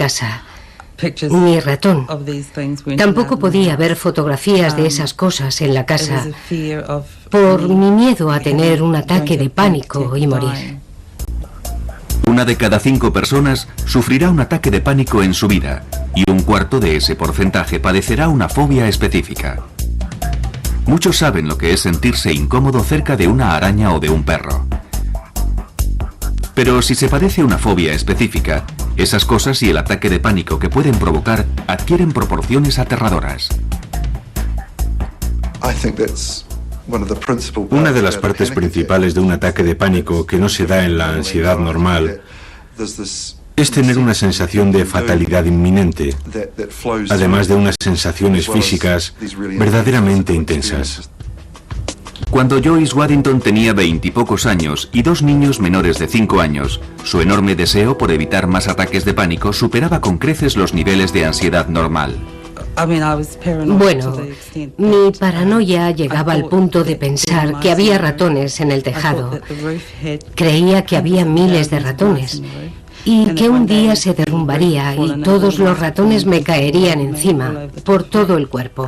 casa, ni ratón. Tampoco podía ver fotografías de esas cosas en la casa por mi miedo a tener un ataque de pánico y morir. 1 de cada 5 personas sufrirá un ataque de pánico en su vida y 1/4 de ese porcentaje padecerá una fobia específica. Muchos saben lo que es sentirse incómodo cerca de una araña o de un perro. Pero si se padece una fobia específica, esas cosas y el ataque de pánico que pueden provocar adquieren proporciones aterradoras. Una de las partes principales de un ataque de pánico que no se da en la ansiedad normal es tener una sensación de fatalidad inminente, además de unas sensaciones físicas verdaderamente intensas. Cuando Joyce Waddington tenía 20 y pocos años y 2 niños menores de 5 años, su enorme deseo por evitar más ataques de pánico superaba con creces los niveles de ansiedad normal. Bueno, mi paranoia llegaba al punto de pensar que había ratones en el tejado. Creía que había miles de ratones y que un día se derrumbaría y todos los ratones me caerían encima por todo el cuerpo.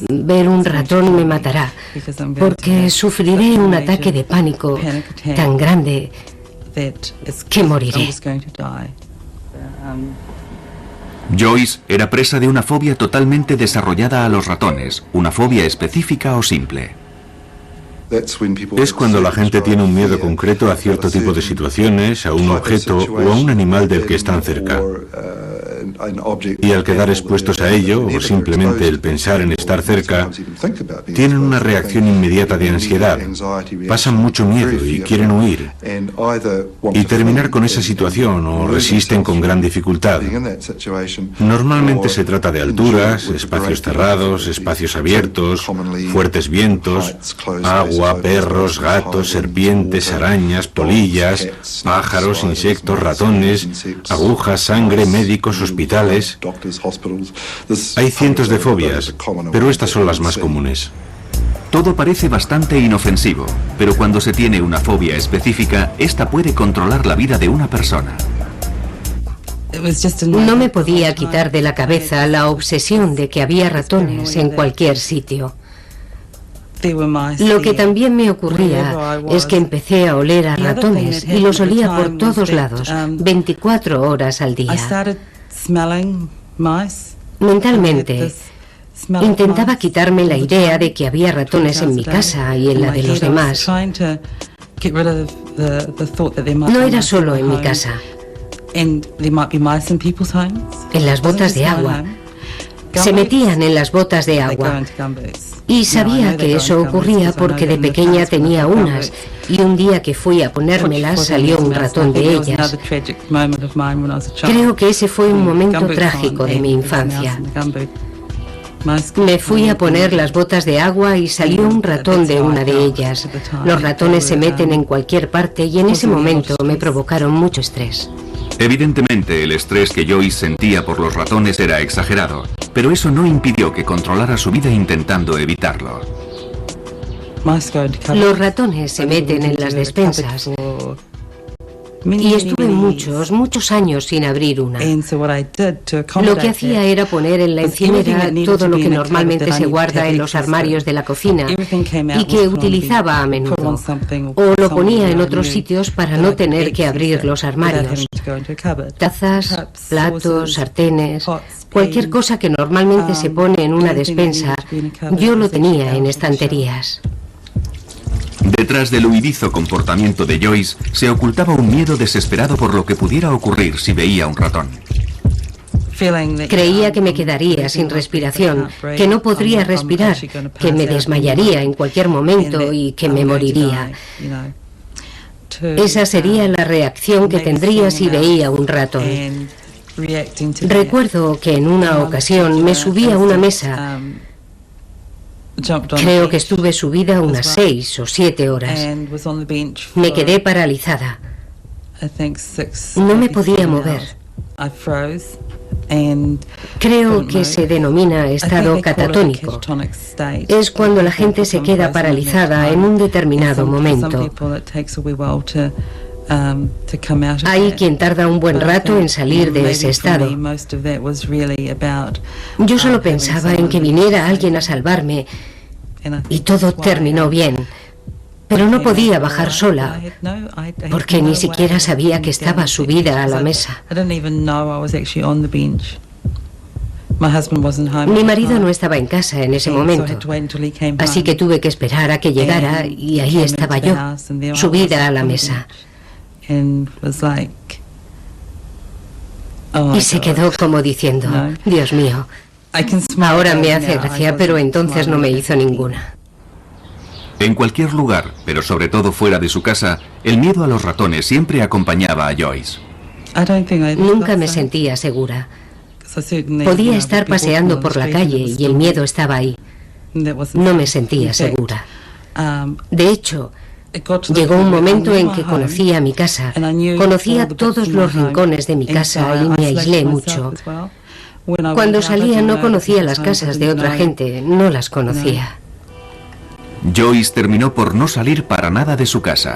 Ver un ratón me matará porque sufriré un ataque de pánico tan grande que moriré. Joyce era presa de una fobia totalmente desarrollada a los ratones, una fobia específica o simple. Es cuando la gente tiene un miedo concreto a cierto tipo de situaciones, a un objeto o a un animal del que están cerca. Y al quedar expuestos a ello, o simplemente el pensar en estar cerca, tienen una reacción inmediata de ansiedad, pasan mucho miedo y quieren huir, y terminar con esa situación o resisten con gran dificultad. Normalmente se trata de alturas, espacios cerrados, espacios abiertos, fuertes vientos, agua, perros, gatos, serpientes, arañas, polillas, pájaros, insectos, ratones, agujas, sangre, médicos, hospitales. Hay cientos de fobias, pero estas son las más comunes. Todo parece bastante inofensivo, pero cuando se tiene una fobia específica, esta puede controlar la vida de una persona. No me podía quitar de la cabeza la obsesión de que había ratones en cualquier sitio. Lo que también me ocurría es que empecé a oler a ratones y los olía por todos lados, 24 horas al día. Mentalmente, intentaba quitarme la idea de que había ratones en mi casa y en la de los demás. No era solo en mi casa. En las botas de agua. Se metían en las botas de agua. Y sabía que eso ocurría porque de pequeña tenía unas, y un día que fui a ponérmelas salió un ratón de ellas. Creo que ese fue un momento trágico de mi infancia. Me fui a poner las botas de agua y salió un ratón de una de ellas. Los ratones se meten en cualquier parte y en ese momento me provocaron mucho estrés. Evidentemente, el estrés que Joyce sentía por los ratones era exagerado, pero eso no impidió que controlara su vida intentando evitarlo. Los ratones se meten en las despensas y estuve muchos años sin abrir una. Lo que hacía era poner en la encimera todo lo que normalmente se guarda en los armarios de la cocina y que utilizaba a menudo, o lo ponía en otros sitios para no tener que abrir los armarios. Tazas, platos, sartenes, cualquier cosa que normalmente se pone en una despensa, yo lo tenía en estanterías. Detrás del huidizo comportamiento de Joyce se ocultaba un miedo desesperado por lo que pudiera ocurrir si veía un ratón. Creía que me quedaría sin respiración, que no podría respirar, que me desmayaría en cualquier momento y que me moriría. Esa sería la reacción que tendría si veía un ratón. Recuerdo que en una ocasión me subí a una mesa. Creo que estuve subida unas 6 o 7 horas. Me quedé paralizada. No me podía mover. Creo que se denomina estado catatónico. Es cuando la gente se queda paralizada en un determinado momento. Hay quien tarda un buen rato en salir de ese estado. Yo solo pensaba en que viniera alguien a salvarme y todo terminó bien. Pero no podía bajar sola, porque ni siquiera sabía que estaba subida a la mesa. Mi marido no estaba en casa en ese momento, así que tuve que esperar a que llegara y ahí estaba yo, subida a la mesa. Y se quedó como diciendo, Dios mío, ahora me hace gracia, pero entonces no me hizo ninguna. En cualquier lugar, pero sobre todo fuera de su casa, el miedo a los ratones siempre acompañaba a Joyce. Nunca me sentía segura. Podía estar paseando por la calle y el miedo estaba ahí. No me sentía segura. De hecho, llegó un momento en que conocía mi casa, conocía todos los rincones de mi casa y me aislé mucho. Cuando salía no conocía las casas de otra gente, no las conocía. Joyce terminó por no salir para nada de su casa.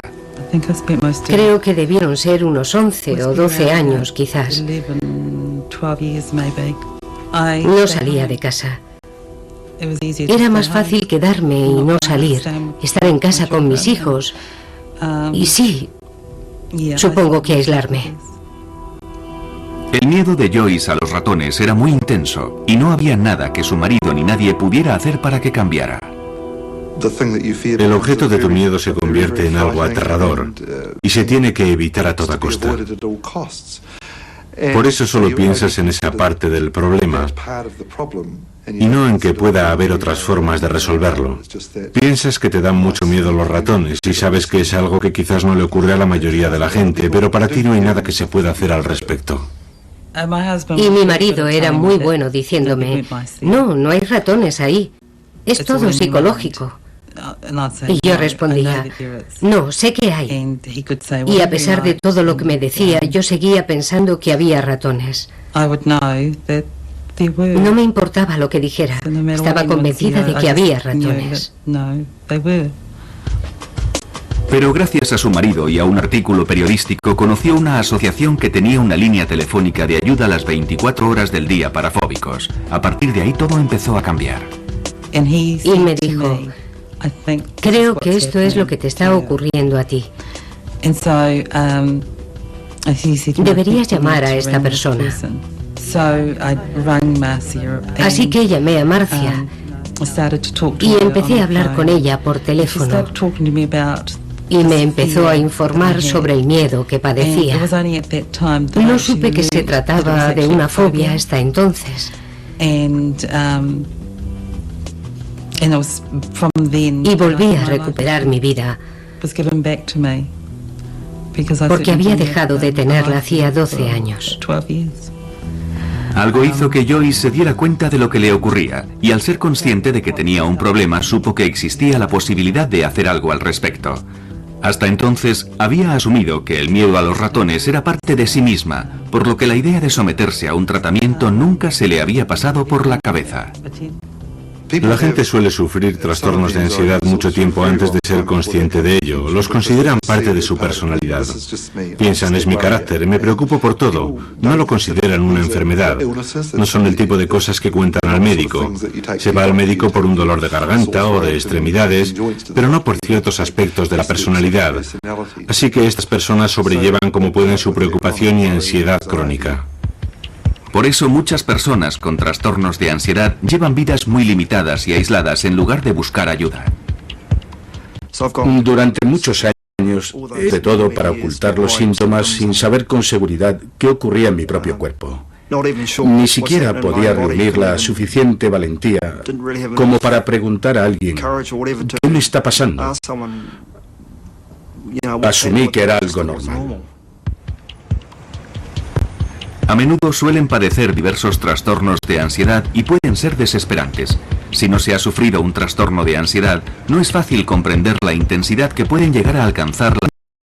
Creo que debieron ser unos 11 o 12 años, quizás. No salía de casa. Era más fácil quedarme y no salir, estar en casa con mis hijos. Y sí, supongo que aislarme. El miedo de Joyce a los ratones era muy intenso y no había nada que su marido ni nadie pudiera hacer para que cambiara. El objeto de tu miedo se convierte en algo aterrador y se tiene que evitar a toda costa. Por eso solo piensas en esa parte del problema y no en que pueda haber otras formas de resolverlo. Piensas que te dan mucho miedo los ratones y sabes que es algo que quizás no le ocurre a la mayoría de la gente, pero para ti no hay nada que se pueda hacer al respecto. Y mi marido era muy bueno diciéndome, no hay ratones ahí, es todo psicológico. Y yo respondía, no, sé que hay. Y a pesar de todo lo que me decía, yo seguía pensando que había ratones. No me importaba lo que dijera, estaba convencida de que había ratones. Pero gracias a su marido y a un artículo periodístico conoció una asociación que tenía una línea telefónica de ayuda a las 24 horas del día para fóbicos. A partir de ahí todo empezó a cambiar. Y me dijo, creo que esto es lo que te está ocurriendo a ti. Deberías llamar a esta persona. Así que llamé a Marcia y empecé a hablar con ella por teléfono. Y me empezó a informar sobre el miedo que padecía. No supe que se trataba de una fobia hasta entonces. Y volví a recuperar mi vida, porque había dejado de tenerla hacía 12 años. Algo hizo que Joyce se diera cuenta de lo que le ocurría, y al ser consciente de que tenía un problema, supo que existía la posibilidad de hacer algo al respecto. Hasta entonces, había asumido que el miedo a los ratones era parte de sí misma, por lo que la idea de someterse a un tratamiento nunca se le había pasado por la cabeza. La gente suele sufrir trastornos de ansiedad mucho tiempo antes de ser consciente de ello. Los consideran parte de su personalidad. Piensan, es mi carácter, me preocupo por todo. No lo consideran una enfermedad. No son el tipo de cosas que cuentan al médico. Se va al médico por un dolor de garganta o de extremidades, pero no por ciertos aspectos de la personalidad. Así que estas personas sobrellevan como pueden su preocupación y ansiedad crónica. Por eso muchas personas con trastornos de ansiedad llevan vidas muy limitadas y aisladas en lugar de buscar ayuda. Durante muchos años hice todo para ocultar los síntomas sin saber con seguridad qué ocurría en mi propio cuerpo. Ni siquiera podía reunir la suficiente valentía como para preguntar a alguien ¿qué me está pasando? Asumí que era algo normal. A menudo suelen padecer diversos trastornos de ansiedad y pueden ser desesperantes. Si no se ha sufrido un trastorno de ansiedad, no es fácil comprender la intensidad que pueden llegar a alcanzar las